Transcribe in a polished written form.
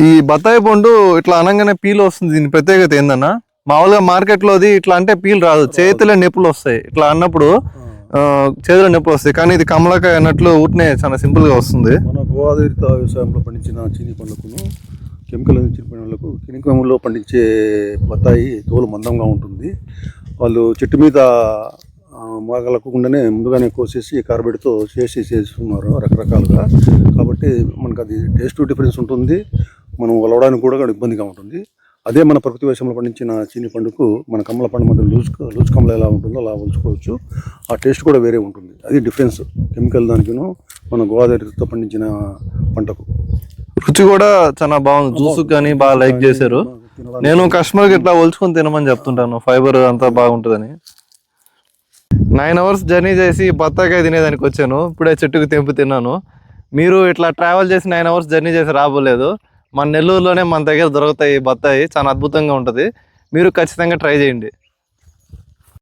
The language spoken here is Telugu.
ఈ బత్తాయి పండు ఇట్లా అనగానే పీల్ వస్తుంది, దీని ప్రత్యేకత ఏందన్నా? మామూలుగా మార్కెట్లోది ఇట్లా అంటే పీల్ రాదు, చేతిలో నొప్పులు వస్తాయి. ఇట్లా అన్నప్పుడు చేతిలో నొప్పులు వస్తాయి, కానీ ఇది కమలకాయ అన్నట్లు ఊటినే చాలా సింపుల్ గా వస్తుంది. మన గోదావరి వ్యవసాయంలో పండించిన చీనీ పండ్లకును కెమికల్ అందించిన పండ్లకు కెమికల్లో పండించే బత్తాయి తోలు మందంగా ఉంటుంది. వాళ్ళు చెట్టు మీద మాగలకుండానే ముందుగానే కోసేసి కార్బైడ్తో చేస్తున్నారు రకరకాలుగా. కాబట్టి మనకు అది టేస్ట్ డిఫరెన్స్ ఉంటుంది, మనం వలవడానికి కూడా ఇబ్బందిగా ఉంటుంది. అదే మన ప్రకృతి వ్యవసాయంలో పండించిన చీనీ పండుకు మన కమల పండు మధ్య లూజ్ కమల ఎలా ఉంటుందో అలా ఉంచుకోవచ్చు. ఆ టేస్ట్ కూడా వేరే ఉంటుంది. అది డిఫరెన్స్ కెమికల్ దానికిను మన గోదావరితో పండించిన పంటకు. రుచి కూడా చాలా బాగుంది, జ్యూస్ కానీ బాగా లైక్ చేశారు. నేను కస్టమర్కి ఇట్లా ఒలుచుకొని తినమని చెప్తుంటాను, ఫైబర్ అంతా బాగుంటుందని. 9 hours జర్నీ చేసి బత్తాకాయ తినేదానికి వచ్చాను, ఇప్పుడే చెట్టుకు తెంపు తిన్నాను. మీరు ఇట్లా ట్రావెల్ చేసి 9 hours జర్నీ చేసి రాబోలేదు. మన నెల్లూరులోనే మన దగ్గర దొరుకుతాయి బత్తాయి, చాలా అద్భుతంగా ఉంటుంది. మీరు ఖచ్చితంగా ట్రై చేయండి.